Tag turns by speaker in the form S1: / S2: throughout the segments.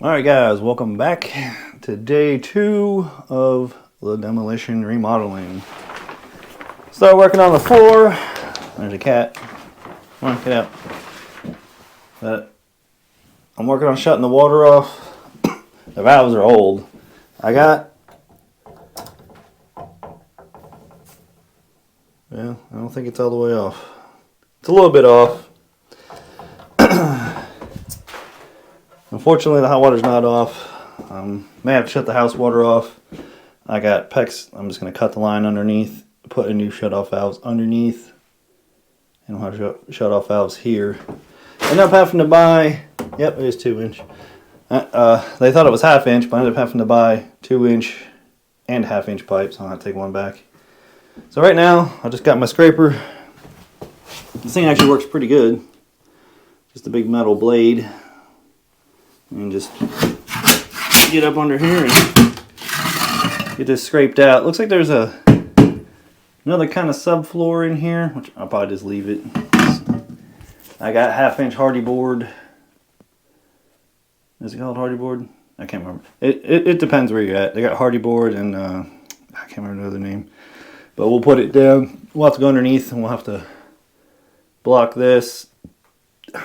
S1: Alright guys, welcome back to day 2 of the demolition remodeling. Start working on the floor. There's a cat. Come on, get out. But I'm working on shutting the water off. The valves are old. I don't think it's all the way off. It's a little bit off. Unfortunately, the hot water's not off. May have to shut the house water off. I got PEX. I'm just going to cut the line underneath, put a new shut-off valves underneath, and I'll have shut-off valves here. Ended up having to buy, yep, it is 2-inch. They thought it was 1/2 inch, but I ended up having to buy 2-inch and 1/2 inch pipes, so I'll have to take one back. So right now, I just got my scraper. This thing actually works pretty good. Just a big metal blade. And just get up under here and get this scraped out. Looks like there's another kind of subfloor in here, which I'll probably just leave it. I got 1/2 inch hardy board. Is it called hardy board? I can't remember. It depends where you're at. They got hardy board and I can't remember the other name. But we'll put it down. We'll have to go underneath and we'll have to block this.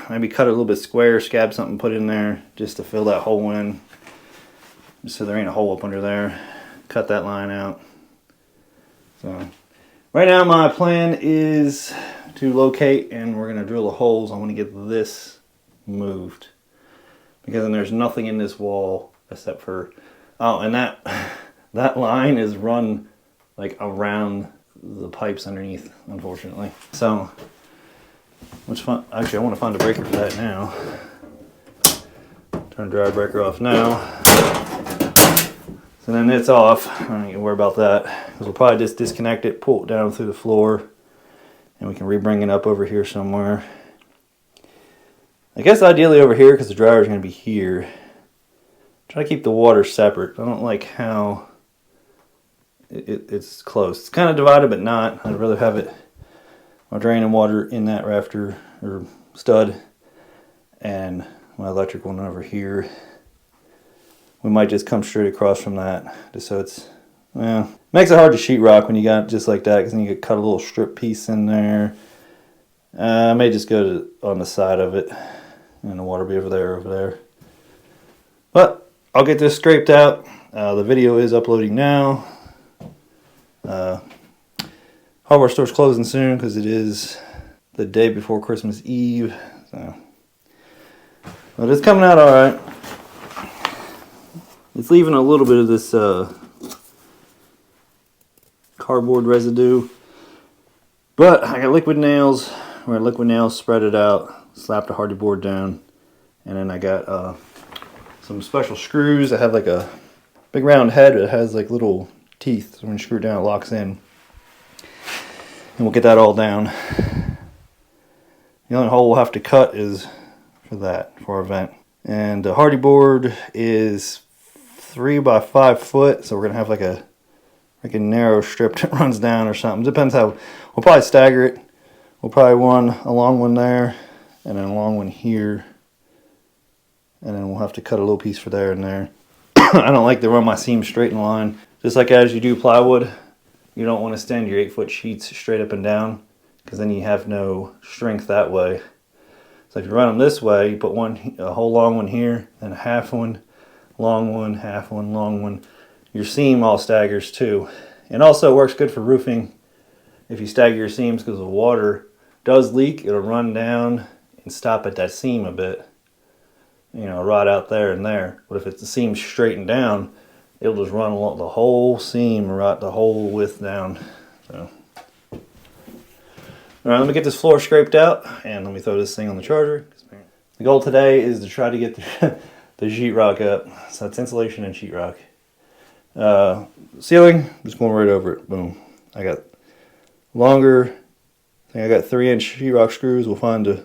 S1: Maybe cut it a little bit square, scab something, put it in there just to fill that hole in. Just so there ain't a hole up under there. Cut that line out. So right now my plan is to locate and we're going to drill the holes. I want to get this moved. Because then there's nothing in this wall except for, oh, and that line is run like around the pipes underneath, unfortunately. So which fun. Actually, I want to find a breaker for that now. Turn dry breaker off now. So then it's off. I don't need to worry about that. Because we'll probably just disconnect it, pull it down through the floor, and we can re-bring it up over here somewhere. I guess ideally over here because the dryer is going to be here. Try to keep the water separate. I don't like how it's close. It's kind of divided, but not. I'd rather have it. My draining water in that rafter or stud and my electric one over here. We might just come straight across from that just so it's, well, makes it hard to sheetrock when you got it just like that because then you could cut a little strip piece in there. I may just go on the side of it and the water be over there. But I'll get this scraped out. The video is uploading now. Hardware store's closing soon because it is the day before Christmas Eve. So, but it's coming out all right. It's leaving a little bit of this cardboard residue, but I got liquid nails. We're gonna liquid nails, spread it out, slap the hardy board down, and then I got some special screws that have like a big round head that has like little teeth. So when you screw it down, it locks in. And we'll get that all down. The only hole we'll have to cut is for our vent. And the hardy board is 3 by 5 foot, so we're gonna have like a narrow strip that runs down or something. Depends how. We'll probably stagger it. We'll probably run a long one there, and then a long one here, and then we'll have to cut a little piece for there and there. I don't like to run my seams straight in line, just like as you do plywood. You don't want to extend your 8-foot sheets straight up and down because then you have no strength that way. So if you run them this way, you put a whole long one here, then a half one, long one, half one, long one. Your seam all staggers too. And also works good for roofing if you stagger your seams because the water does leak. It'll run down and stop at that seam a bit. You know, right out there and there. But if it's the seam straightened down, it'll just run along the whole seam, right the whole width down. So, all right, let me get this floor scraped out and let me throw this thing on the charger. The goal today is to try to get the sheetrock up. So it's insulation and sheetrock. Ceiling, just going right over it. Boom. I got longer. I think I got 3-inch sheetrock screws. We'll find the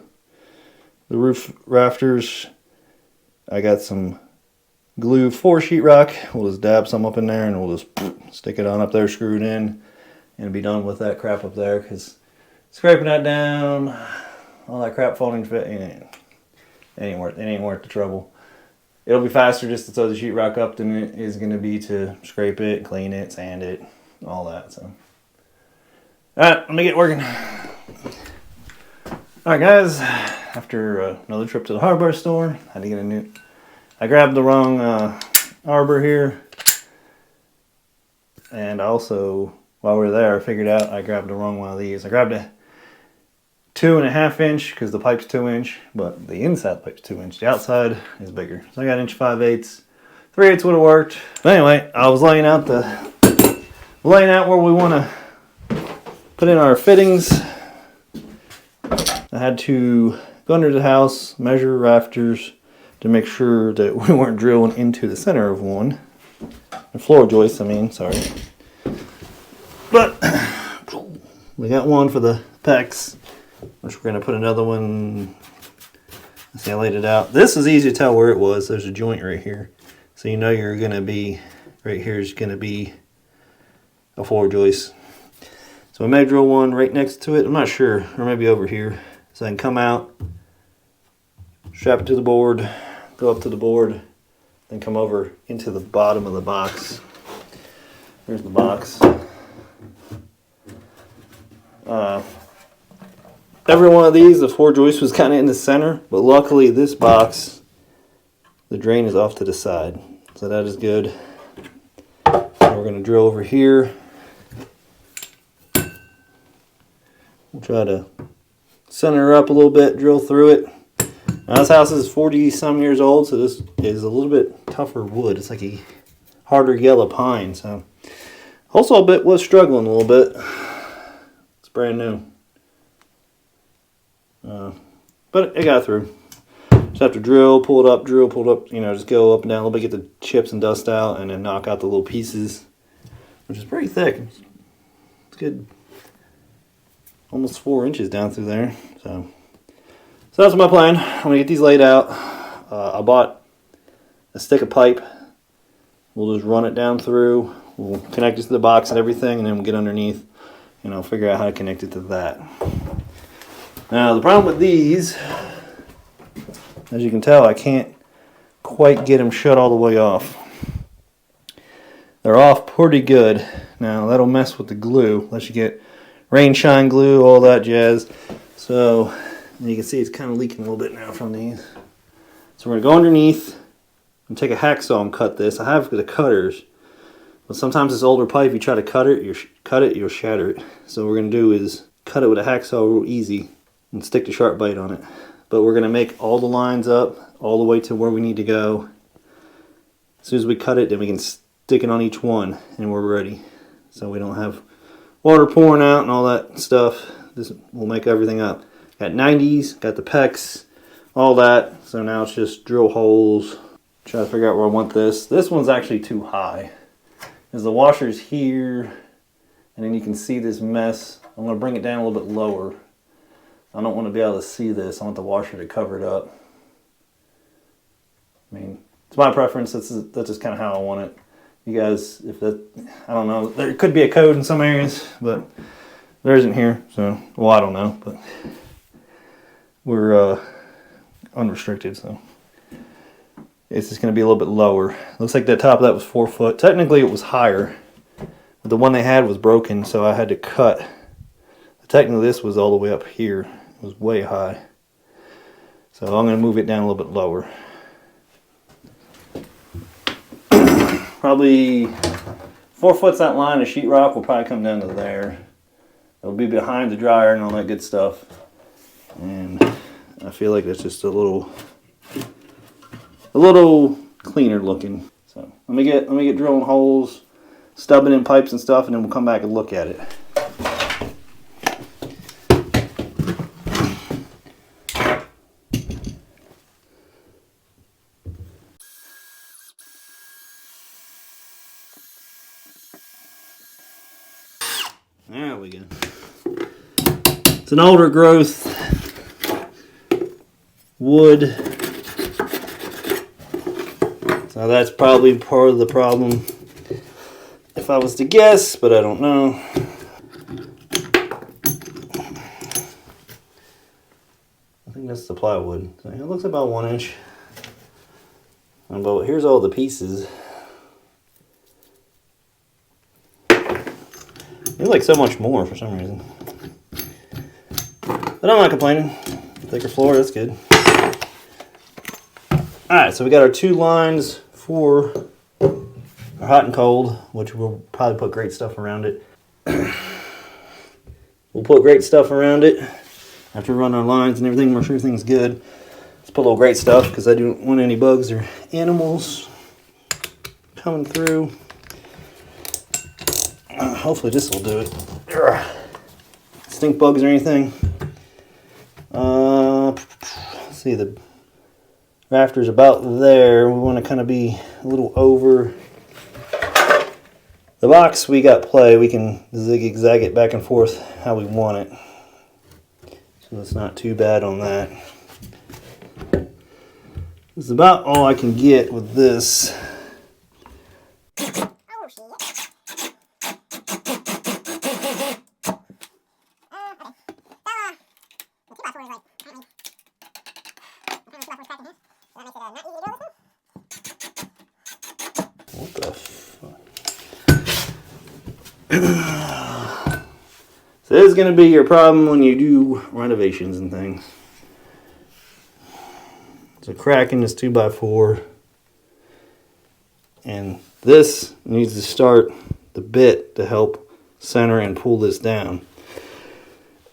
S1: roof rafters. I got some glue for sheetrock. We'll just dab some up in there and we'll just stick it on up there, screw it in, and be done with that crap up there. Because scraping that down, all that crap falling, it ain't worth the trouble. it'll be faster just to throw the sheetrock up than it is going to be to scrape it, clean it, sand it, all that. So, all right, let me get working. All right, guys. After another trip to the hardware store, I had to get a new. I grabbed the wrong arbor here, and also while we were there, I figured out I grabbed the wrong one of these. I grabbed a 2.5 inch because the pipe's 2 inch, but the inside pipe's 2 inch. The outside is bigger, so I got 1.5 3/8 would have worked. But anyway, I was laying out where we want to put in our fittings. I had to go under the house, measure rafters to make sure that we weren't drilling into the center of one. The floor joists, I mean, sorry. But we got one for the pecs, which we're going to put another one. Let's see, I laid it out. This is easy to tell where it was. There's a joint right here. So you know you're going to be, right here is going to be a floor joist. So I may drill one right next to it. I'm not sure, or maybe over here. So I can come out, strap it to the board, go up to the board, then come over into the bottom of the box. Here's the box. Every one of these, the floor joist was kind of in the center, but luckily this box, the drain is off to the side. So that is good. So we're going to drill over here. We'll try to center her up a little bit, drill through it. Now this house is 40 some years old, so this is a little bit tougher wood. It's like a harder yellow pine. So also a bit was struggling a little bit. It's brand new. But it got through. Just have to drill, pull it up, you know, just go up and down a little bit, get the chips and dust out, and then knock out the little pieces, which is pretty thick. It's good. Almost 4 inches down through there. So that's my plan. I'm going to get these laid out. I bought a stick of pipe. We'll just run it down through. We'll connect it to the box and everything, and then we'll get underneath and I'll figure out how to connect it to that. Now the problem with these, as you can tell, I can't quite get them shut all the way off. They're off pretty good. Now that'll mess with the glue, unless you get rain shine glue, all that jazz. So you can see it's kind of leaking a little bit now from these. So we're going to go underneath and take a hacksaw and cut this. I have the cutters, but sometimes this older pipe, you try to cut it, you'll shatter it. So what we're going to do is cut it with a hacksaw real easy and stick the sharp bite on it. But we're going to make all the lines up all the way to where we need to go. As soon as we cut it, then we can stick it on each one and we're ready. So we don't have water pouring out and all that stuff. This will make everything up. Got 90s, got the pecs, all that. So now it's just drill holes. Try to figure out where I want this. This one's actually too high. Because the washer's here, and then you can see this mess. I'm going to bring it down a little bit lower. I don't want to be able to see this. I want the washer to cover it up. I mean, it's my preference. That's just kind of how I want it. You guys, if that, I don't know. There could be a code in some areas, but there isn't here. So, well, I don't know, but we're unrestricted, so it's just going to be a little bit lower. Looks like the top of that was 4 foot. Technically, it was higher, but the one they had was broken, so I had to cut. Technically, this was all the way up here. It was way high. So I'm going to move it down a little bit lower. Probably 4 foot's that line of sheetrock will probably come down to there. It'll be behind the dryer and all that good stuff. And I feel like that's just a little cleaner looking. So let me get drilling holes, stubbing in pipes and stuff, and then we'll come back and look at it. There we go. It's an older growth wood. So that's probably part of the problem, if I was to guess, but I don't know. I think that's the plywood. So it looks about 1 inch. But here's all the pieces. There's like so much more for some reason. But I'm not complaining. Thicker floor, that's good. Alright, so we got our 2 lines for our hot and cold, which we'll probably put great stuff around it. We'll put great stuff around it after we run our lines and everything, make sure everything's good. Let's put a little great stuff because I don't want any bugs or animals coming through. Hopefully this will do it. Stink bugs or anything. Let's see, the rafter's about there. We want to kind of be a little over. The box, we got play. We can zig-zag it back and forth how we want it. So it's not too bad on that. It's about all I can get with this. What the fuck? So this is going to be your problem when you do renovations and things. There's a crack in this 2x4. And this needs to start the bit to help center and pull this down.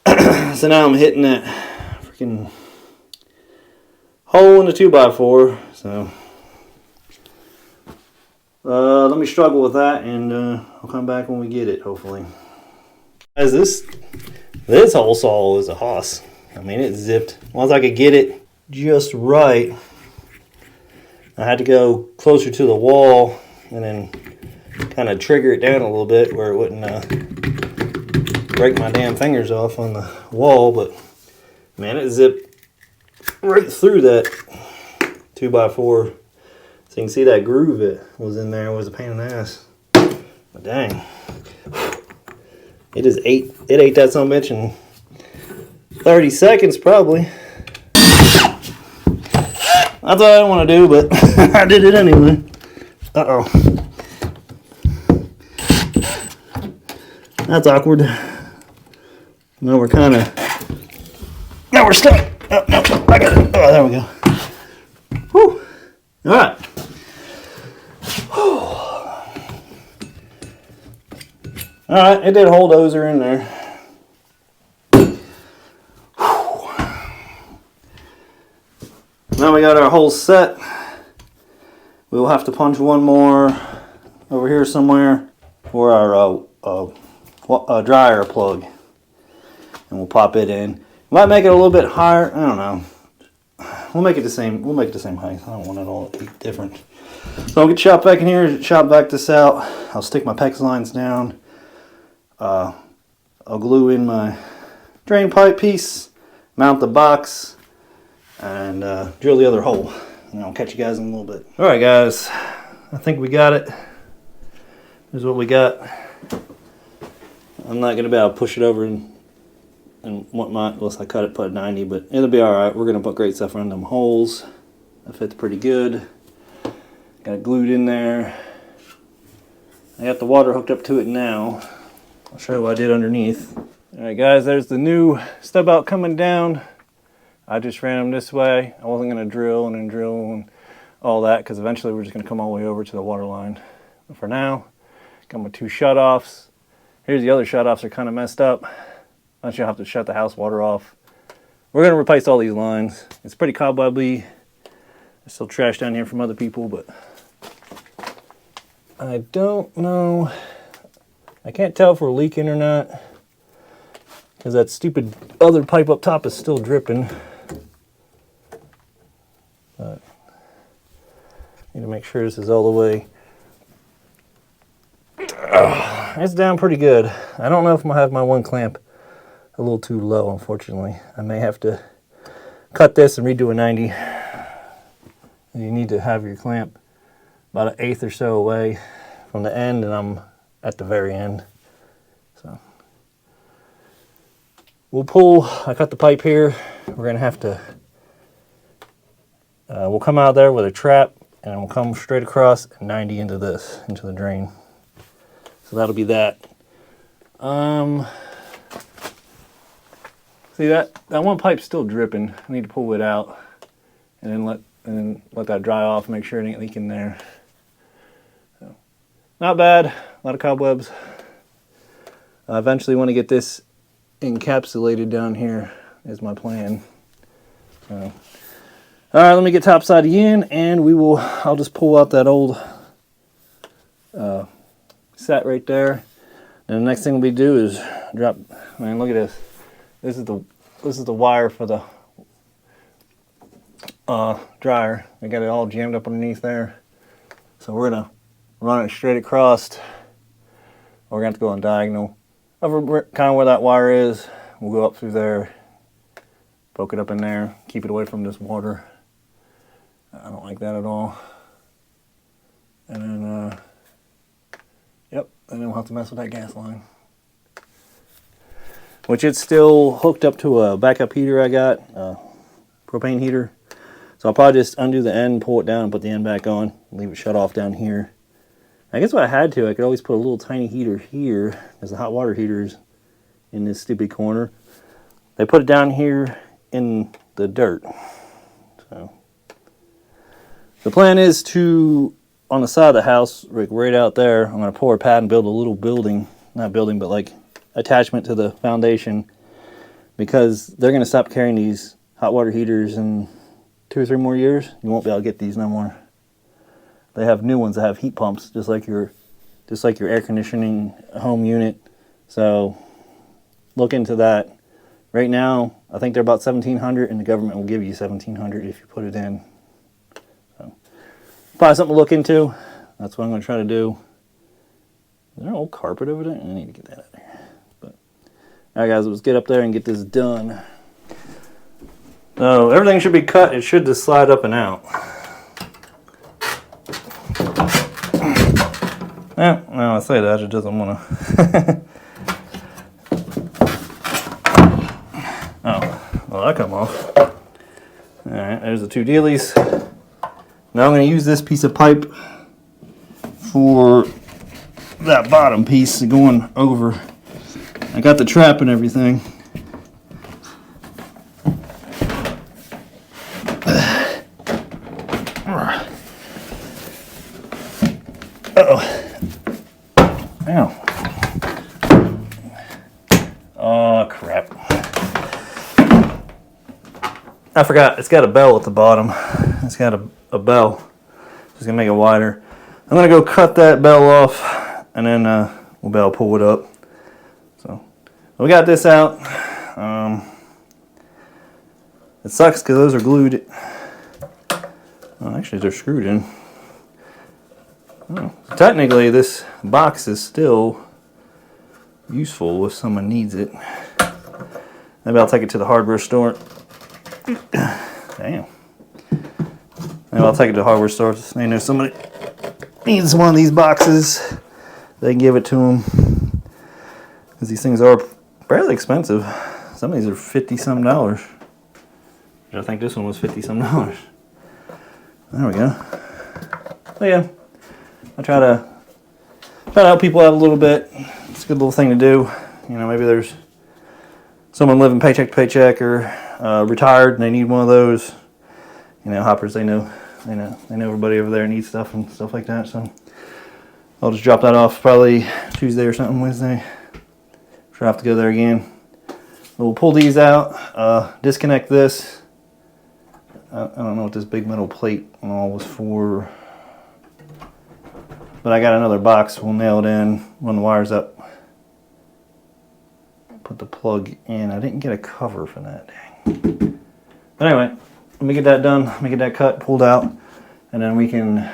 S1: So now I'm hitting that freaking hole in the 2x4. So let me struggle with that, and I'll come back when we get it, hopefully. Guys, this hole saw is a hoss. I mean, it zipped. Once I could get it just right, I had to go closer to the wall and then kind of trigger it down a little bit where it wouldn't break my damn fingers off on the wall. But man, it zipped right through that 2x4. So you can see that groove it was in there. It was a pain in the ass. But dang. It ate that son of a bitch in 30 seconds probably. That's what I didn't want to do, but I did it anyway. Uh-oh. That's awkward. Now we're stuck. Oh, no, I got it. Oh, there we go. Whew. All right. All right, it did hold dozer in there. Now we got our whole set. We will have to punch one more over here somewhere for our dryer plug, and we'll pop it in. Might make it a little bit higher. I don't know. We'll make it the same. We'll make it the same height. I don't want it all to be different. So I'll get shop back in here, shop back this out. I'll stick my PEX lines down. I'll glue in my drain pipe piece, mount the box, and drill the other hole. And I'll catch you guys in a little bit. All right, guys. I think we got it. Here's what we got. I'm not gonna be able to push it over and whatnot unless I cut it, put 90, but it'll be all right. We're gonna put great stuff around them holes. That fits pretty good. Got it glued in there. I got the water hooked up to it now. I'll show you what I did underneath. All right, guys, there's the new stub out coming down. I just ran them this way. I wasn't gonna drill and all that because eventually we're just gonna come all the way over to the water line. But for now, come with 2 shutoffs. Here's the other shutoffs are kind of messed up. Unless you'll have to shut the house water off. We're gonna replace all these lines. It's pretty cobwebby. There's still trash down here from other people, but I don't know. I can't tell if we're leaking or not because that stupid other pipe up top is still dripping. But need to make sure this is all the way. It's down pretty good. I don't know if I'm gonna have my one clamp a little too low, unfortunately. I may have to cut this and redo a 90. You need to have your clamp about 1/8 or so away from the end, and I'm at the very end. So we'll pull. I cut the pipe here. We're gonna have to we'll come out there with a trap and we'll come straight across and 90 into this, into the drain. So that'll be that. See that one pipe's still dripping. I need to pull it out and then let that dry off, make sure it ain't leaking there. So, not bad, a lot of cobwebs. I eventually want to get this encapsulated down here is my plan. So, all right, let me get topside again, and I'll just pull out that old set right there. And the next thing we do is drop. Man, look at this. This is the wire for the dryer. I got it all jammed up underneath there. So we're gonna run it straight across. We're gonna have to go on diagonal. Over kind of where that wire is. We'll go up through there, poke it up in there, keep it away from this water. I don't like that at all. And then, yep, and then we'll have to mess with that gas line. Which it's still hooked up to a backup heater I got, propane heater. So I'll probably just undo the end, pull it down, and put the end back on. Leave it shut off down here. I guess if I had to, I could always put a little tiny heater here, because the hot water heater's in this stupid corner. They put it down here in the dirt. So the plan is to, on the side of the house, right out there, I'm going to pour a pad and build a little building. Not building, but like attachment to the foundation, because they're going to stop carrying these hot water heaters in 2 or 3 more years. You won't be able to get these no more. They have new ones that have heat pumps, just like your air conditioning home unit. So look into that. Right now, I think they're about $1,700, and the government will give you $1,700 if you put it in. So probably something to look into. That's what I'm going to try to do. Is there an old carpet over there? I need to get that out of there. But all right, guys, let's get up there and get this done. So everything should be cut. It should just slide up and out. Yeah, no, I say that, it doesn't want to. Oh, well, that come off. All right, there's the 2 dealies. Now I'm going to use this piece of pipe for that bottom piece going over. I got the trap and everything. Uh-oh. Ow. Oh, crap. I forgot, it's got a bell at the bottom. It's got a bell. Just gonna make it wider. I'm gonna go cut that bell off, and then we'll be able to pull it up. So we got this out. It sucks because those are glued. Oh, actually, they're screwed in. Oh, so technically, this box is still useful if someone needs it. Maybe I'll take it to the hardware store. Damn. Maybe I'll take it to the hardware store. They know somebody needs one of these boxes. They can give it to them. Because these things are fairly expensive. Some of these are $50-some. I think this one was $50-some. There we go. So yeah. I try to help people out a little bit. It's a good little thing to do. You know, maybe there's someone living paycheck to paycheck or retired and they need one of those. You know, hoppers, they know everybody over there needs stuff and stuff like that. So I'll just drop that off probably Tuesday or something, Wednesday. Sure, I have to go there again. We'll pull these out, disconnect this. I don't know what this big metal plate and all was for. But I got another box. We'll nail it in, run the wires up, put the plug in. I didn't get a cover for that. Dang. But anyway, let me get that done. Let me get that cut, pulled out, and then we can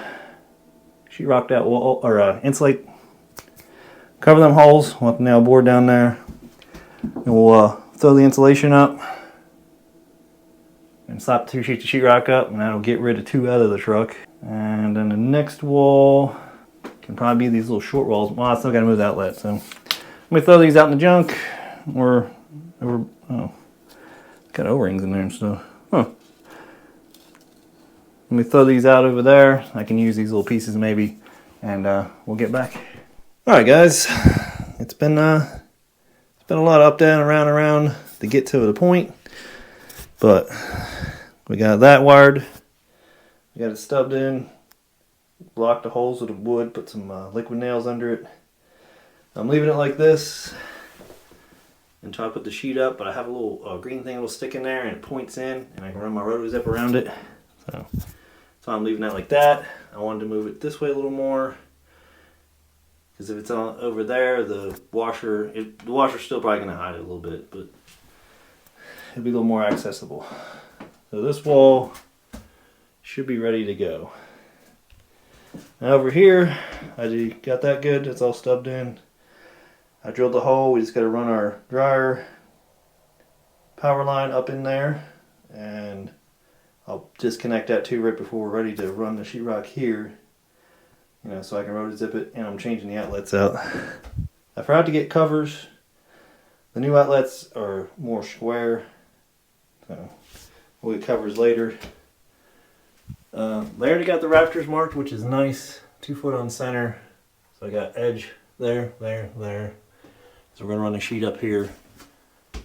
S1: sheetrock that wall or insulate, cover them holes. We'll have to nail a board down there. And we'll throw the insulation up and slap 2 sheets of sheetrock up, and that'll get rid of 2 out of the truck. And then the next wall can probably be these little short walls. Well, I still got to move the outlet, so let me throw these out in the junk. Oh, got O-rings in there and stuff. Huh. Let me throw these out over there. I can use these little pieces maybe, and we'll get back. All right, guys. It's been a lot up, down, around to get to the point, but we got that wired. We got it stubbed in. Blocked the holes with the wood. Put some liquid nails under it. I'm leaving it like this and try to put the sheet up, but I have a little green thing that will stick in there and it points in, and I can run my roto zip around it. So I'm leaving that like that. I wanted to move it this way a little more, because if it's on over there, the washer's still probably going to hide it a little bit, but it'll be a little more accessible. So this wall should be ready to go. Now over here, I got that good. It's all stubbed in. I drilled the hole. We just got to run our dryer power line up in there, and I'll disconnect that too right before we're ready to run the sheetrock here. You know, so I can roto zip it, and I'm changing the outlets out. I forgot to get covers. The new outlets are more square, so we'll get covers later. They already got the rafters marked, which is nice. 2 foot on center. So I got edge there. So we're going to run the sheet up here.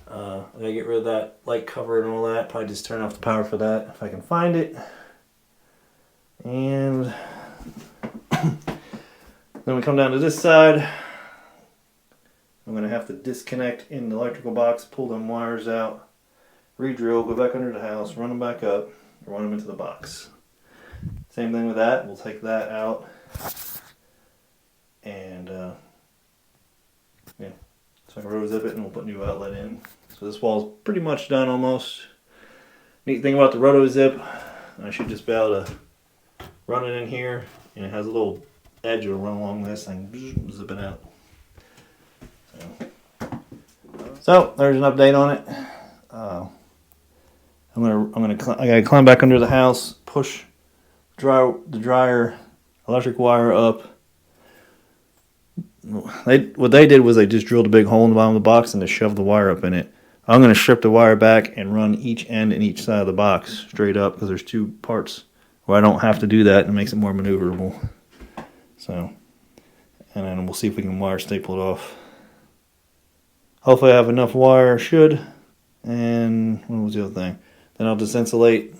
S1: I gotta get rid of that light cover and all that. Probably just turn off the power for that if I can find it. And then we come down to this side. I'm going to have to disconnect in the electrical box, pull them wires out, re-drill, go back under the house, run them back up, run them into the box. Same thing with that. We'll take that out, and yeah, so I can roto zip it and we'll put a new outlet in. So this wall's pretty much done almost. Neat thing about the roto zip, I should just be able to run it in here, and it has a little edge that'll run along this and zip it out. So there's an update on it. I gotta climb back under the house, push the dryer electric wire up. What they did was they just drilled a big hole in the bottom of the box and they shoved the wire up in it. I'm going to strip the wire back and run each end and each side of the box straight up, because there's 2 parts where I don't have to do that, and it makes it more maneuverable. So, and then we'll see if we can wire staple it off. Hopefully I have enough wire, and what was the other thing? Then I'll just insulate.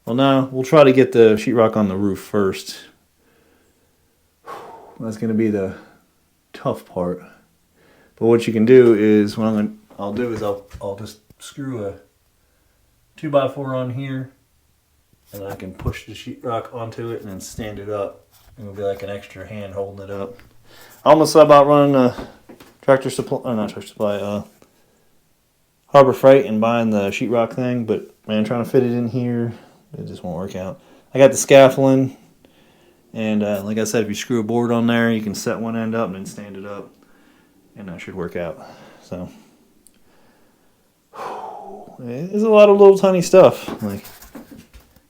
S1: Well, no, we'll try to get the sheetrock on the roof first. That's going to be the tough part. But what you can do is, I'll just screw a 2x4 on here, and I can push the sheetrock onto it and then stand it up. And it'll be like an extra hand holding it up. I almost thought about running a Harbor Freight and buying the sheetrock thing, but man, trying to fit it in here, it just won't work out. I got the scaffolding, and like I said, if you screw a board on there, you can set one end up and then stand it up, and that should work out. So there's a lot of little tiny stuff. Like,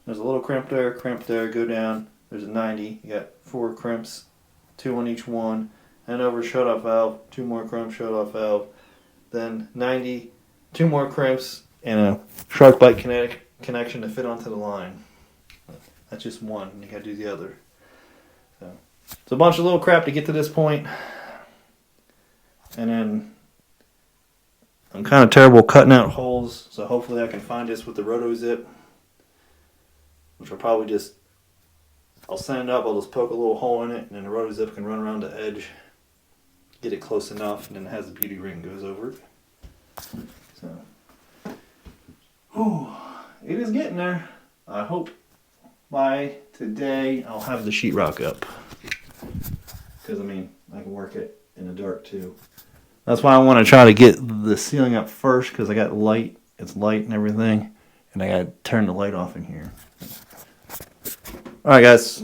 S1: there's a little crimp there, go down. There's a 90. You got 4 crimps, 2 on each one, and over shut-off valve, 2 more crimps, shut-off valve, then 90, 2 more crimps, and a shark bite connection to fit onto the line. That's just one. You got to do the other. So it's a bunch of little crap to get to this point. And then I'm kind of terrible cutting out holes, so hopefully I can find this with the roto zip, which will probably just, I'll sand it up, I'll just poke a little hole in it, and then the roto zip can run around the edge, get it close enough, and then it has the beauty ring goes over it. So, it is getting there. I hope by today I'll have the sheetrock up, because I mean, I can work it in the dark too. That's why I want to try to get the ceiling up first, because I got light, it's light and everything, and I got to turn the light off in here. Alright guys,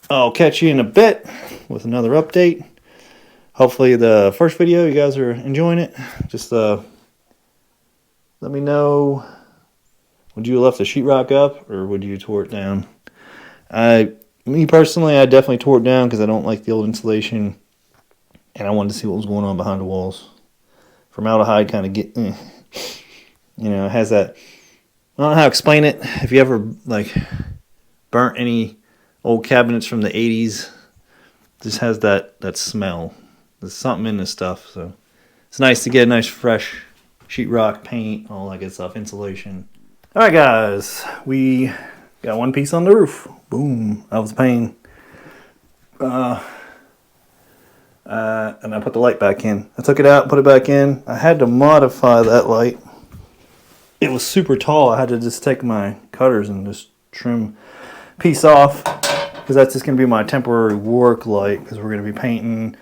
S1: I'll catch you in a bit with another update. Hopefully the first video, you guys are enjoying it. Just let me know, would you have left the sheetrock up, or would you tore it down? Me personally, I definitely tore it down, because I don't like the old insulation, and I wanted to see what was going on behind the walls. Formaldehyde kind of it has that, I don't know how to explain it. If you ever like burnt any old cabinets from the 80s. Just has that smell. There's something in this stuff, so it's nice to get a nice fresh sheetrock, paint, all that good stuff, insulation. All right, guys, we got one piece on the roof. Boom, that was a pain. And I put the light back in. I took it out, put it back in. I had to modify that light. It was super tall. I had to just take my cutters and just trim a piece off, because that's just going to be my temporary work light, because we're going to be painting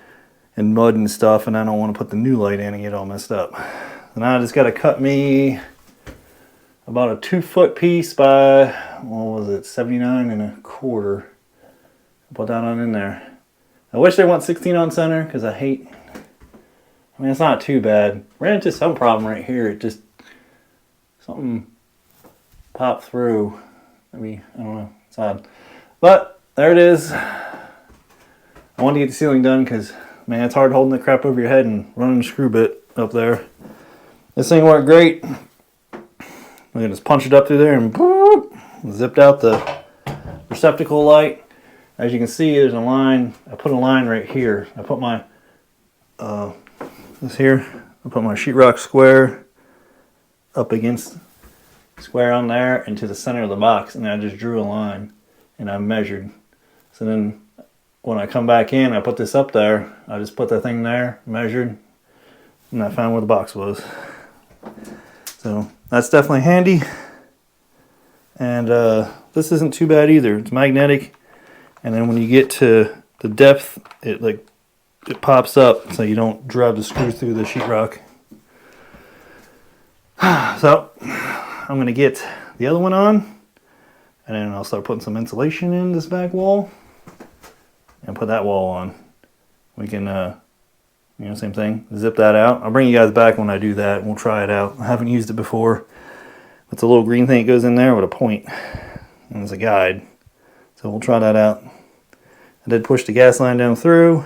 S1: and mud and stuff, and I don't want to put the new light in and get all messed up. So now I just got to cut me about a 2-foot piece by, what was it, 79 1/4. Put that on in there. I wish they went 16 on center, because I mean, it's not too bad. Ran into some problem right here. It just, something popped through. Maybe, I don't know, it's odd. But, there it is. I wanted to get the ceiling done, because, man, it's hard holding the crap over your head and running the screw bit up there. This thing worked great. I can just punch it up through there and boop, zipped out the receptacle light. As you can see, there's a line. I put a line right here. I put my this here. I put my sheetrock square up against square on there into the center of the box, and I just drew a line and I measured. So then when I come back in, I put this up there. I just put that thing there, measured, and I found where the box was. So that's definitely handy. And this isn't too bad either. It's magnetic. And then when you get to the depth, it pops up, so you don't drive the screw through the sheetrock. So I'm going to get the other one on, and then I'll start putting some insulation in this back wall, and put that wall on. We can, same thing, zip that out. I'll bring you guys back when I do that, and we'll try it out. I haven't used it before. It's a little green thing that goes in there with a point, and it's a guide. So we'll try that out. I did push the gas line down through.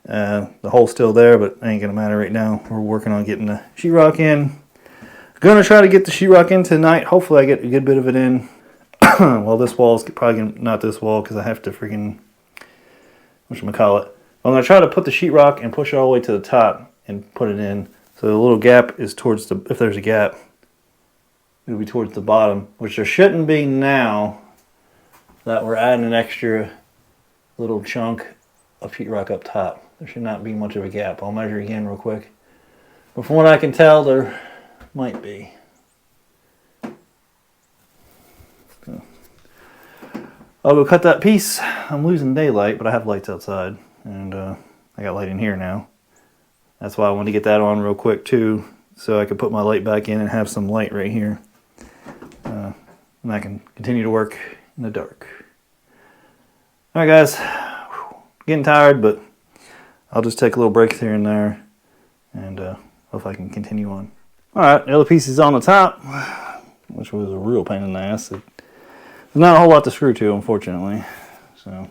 S1: The hole's still there, but it ain't gonna matter right now. We're working on getting the sheetrock in. Gonna try to get the sheetrock in tonight. Hopefully I get a good bit of it in. Well, this wall's probably not this wall, because I have to freaking, whatchamacallit. I'm gonna try to put the sheetrock and push it all the way to the top and put it in. So the little gap is towards the, if there's a gap, it'll be towards the bottom, which there shouldn't be now that we're adding an extra little chunk of sheetrock up top. There should not be much of a gap. I'll measure again real quick. But from what I can tell, there might be. So, I'll go cut that piece. I'm losing daylight, but I have lights outside, and I got light in here now. That's why I wanted to get that on real quick too, so I could put my light back in and have some light right here. And I can continue to work in the dark. Alright guys, getting tired, but I'll just take a little break here and there, and hope I can continue on. Alright, the other piece is on the top, which was a real pain in the ass. There's not a whole lot to screw to, unfortunately. So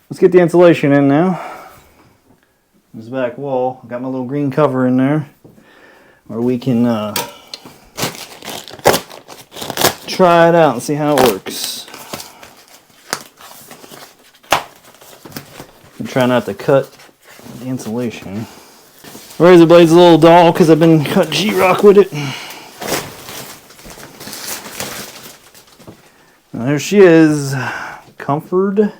S1: let's get the insulation in now. This back wall, I got my little green cover in there, where we can try it out and see how it works. And try not to cut the insulation. Razor blade's a little dull because I've been cutting sheetrock with it. And there she is, comfort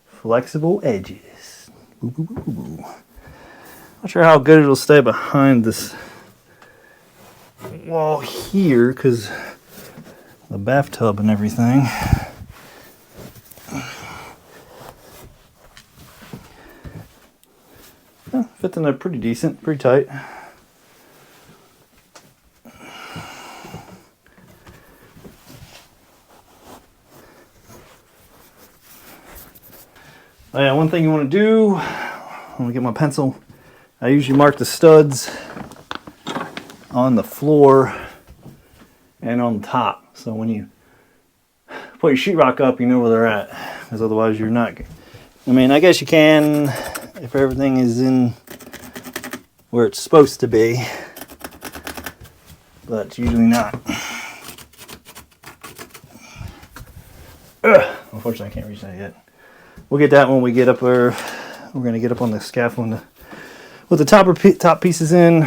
S1: flexible edges. Ooh, ooh, ooh, ooh. Not sure how good it'll stay behind this wall here, because the bathtub and everything. Yeah, fits in there pretty decent, pretty tight. Oh yeah, one thing you want to do, I'm gonna get my pencil. I usually mark the studs on the floor and on the top. So when you put your sheetrock up, you know where they're at. Because otherwise you're not, I mean, I guess you can if everything is in where it's supposed to be. But it's usually not. unfortunately I can't reach that yet. We'll get that when we get up there. We're going to get up on the scaffold with the top pieces in.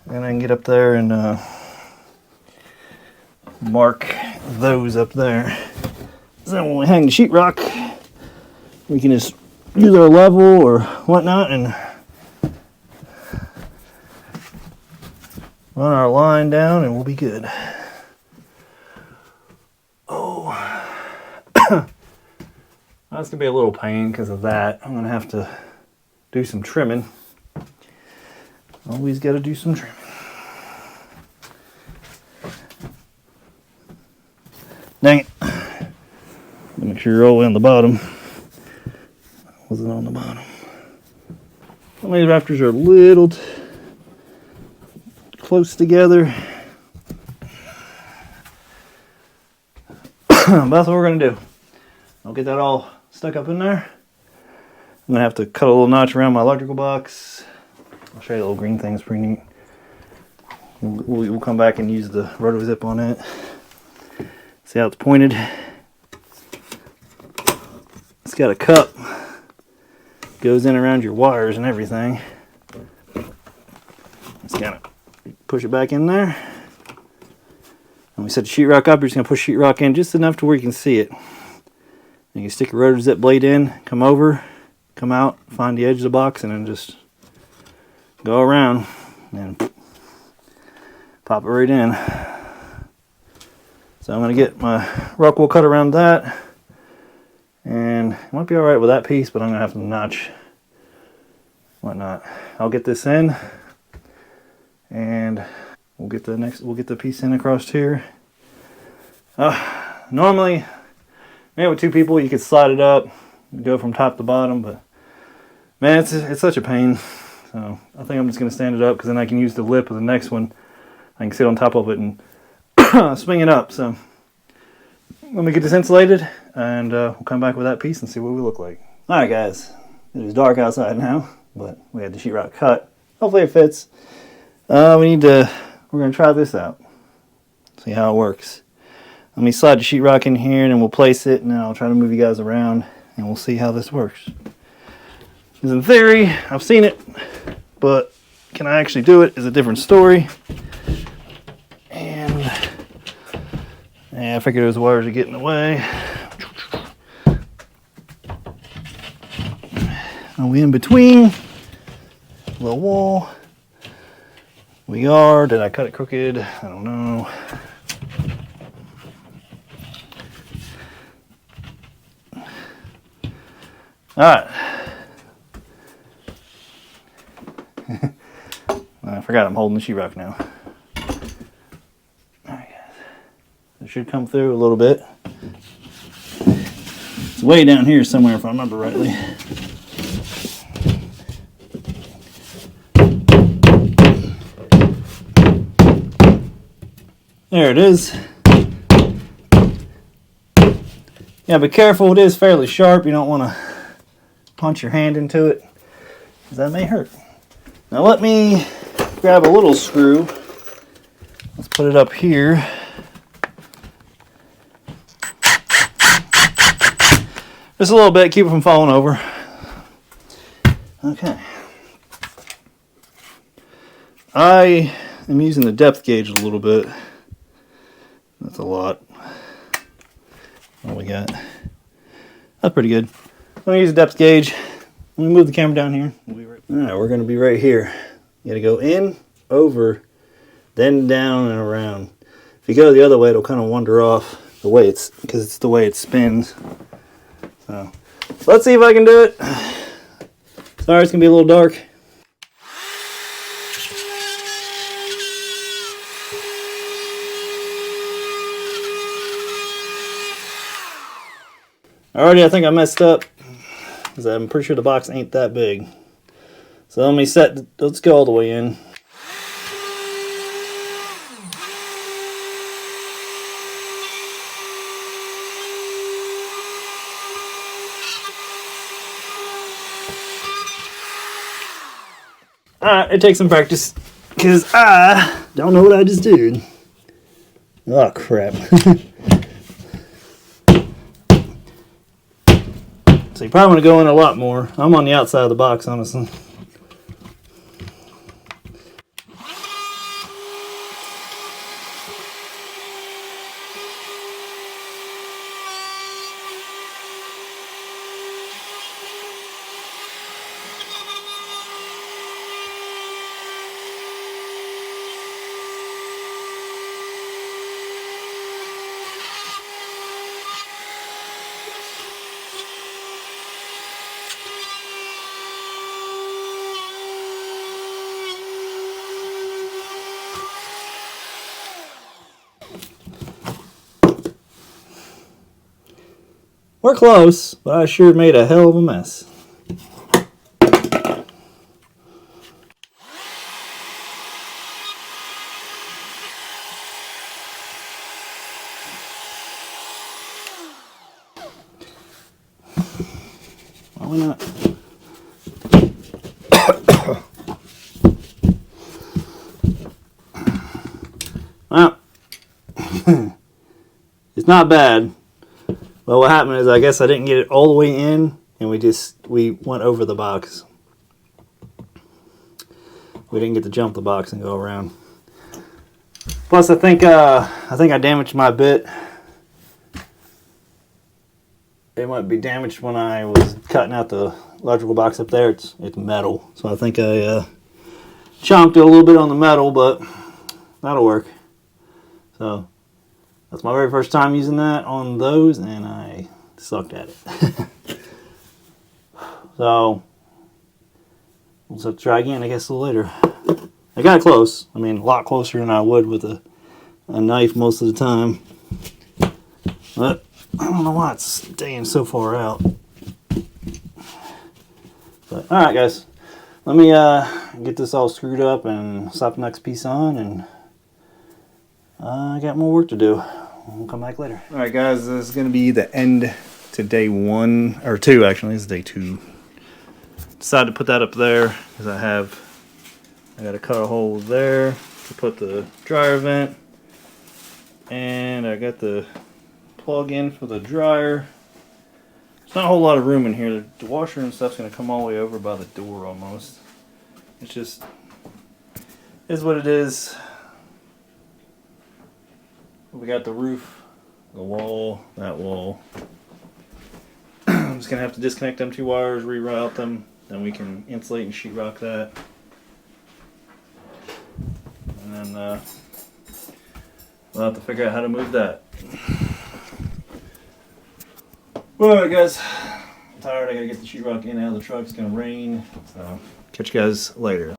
S1: And I can get up there and mark those up there. So when we hang the sheetrock, we can just use our level or whatnot and run our line down and we'll be good. Oh, that's gonna be a little pain because of that. I'm gonna have to do some trimming. Always gotta do some trimming. Dang it. Make sure you're all the way on the bottom. Wasn't on the bottom. Some of these rafters are a little close together. But that's what we're going to do. I'll get that all stuck up in there. I'm going to have to cut a little notch around my electrical box. I'll show you the little green thing. It's pretty neat. We'll come back and use the roto zip on it. See how it's pointed? It's got a cup. Goes in around your wires and everything. Just kind of push it back in there. And we set the sheetrock up. You're just going to push sheetrock in just enough to where you can see it. And you stick your rotor zip blade in, come over, come out, find the edge of the box, and then just go around and pop it right in. So I'm going to get my rock wool cut around that. And it might be alright with that piece, but I'm going to have to notch whatnot. I'll get this in. And we'll get the piece in across here. Normally, maybe with two people you could slide it up, go from top to bottom, but man, it's such a pain. So I think I'm just gonna stand it up because then I can use the lip of the next one. I can sit on top of it and swing it up. So let me get this insulated, and we'll come back with that piece and see what we look like. All right, guys, it is dark outside now, but we had the sheetrock cut. Hopefully it fits. We're gonna try this out. See how it works. Let me slide the sheetrock in here and then we'll place it, and then I'll try to move you guys around and we'll see how this works. Because in theory, I've seen it, but can I actually do it is a different story. And yeah, I figured those wires would get in the way. Are we in between? Little wall. We are. Did I cut it crooked? I don't know. Alright. I forgot I'm holding the sheetrock now. Alright, guys. It should come through a little bit. It's way down here somewhere if I remember rightly. There it is. Yeah, be careful. It is fairly sharp. You don't want to punch your hand into it, because that may hurt. Now let me grab a little screw. Let's put it up here. Just a little bit, keep it from falling over. Okay. I am using the depth gauge a little bit. That's a lot. What we got? That's pretty good. I'm going to use a depth gauge. Let me move the camera down here. Alright, we're going to be right here. You got to go in, over, then down and around. If you go the other way, it'll kind of wander off the way because it's the way it spins. So let's see if I can do it. Sorry, it's going to be a little dark. Alrighty, I think I messed up because I'm pretty sure the box ain't that big. So let's go all the way in. Alright, it takes some practice because I don't know what I just did. Oh crap. So you probably want to go in a lot more. I'm on the outside of the box, honestly. We're close, but I sure made a hell of a mess. Why not? Well, it's not bad. Well, what happened is I guess I didn't get it all the way in, and we went over the box. We didn't get to jump the box and go around. Plus, I think I damaged my bit. It might be damaged when I was cutting out the electrical box up there. It's metal, so I think I chomped it a little bit on the metal, but that'll work. So that's my very first time using that on those, and I sucked at it. So we'll just have to try again, I guess, a little later. I got close. I mean, a lot closer than I would with a knife most of the time. But I don't know why it's staying so far out. But alright, guys. Let me get this all screwed up and slap the next piece on, and I got more work to do. We'll come back later. Alright, guys, this is going to be the end to day 1, or 2 actually. This is day 2. Decided to put that up there because I got to cut a hole there to put the dryer vent, and I got the plug in for the dryer. There's not a whole lot of room in here. The washer and stuff's going to come all the way over by the door almost. It's just is what it is. We got the roof, the wall, that wall. I'm just going to have to disconnect them 2 wires, reroute them, then we can insulate and sheetrock that. And then we'll have to figure out how to move that. Alright, guys. I'm tired. I gotta get the sheetrock in and out of the truck. It's gonna rain. So, catch you guys later.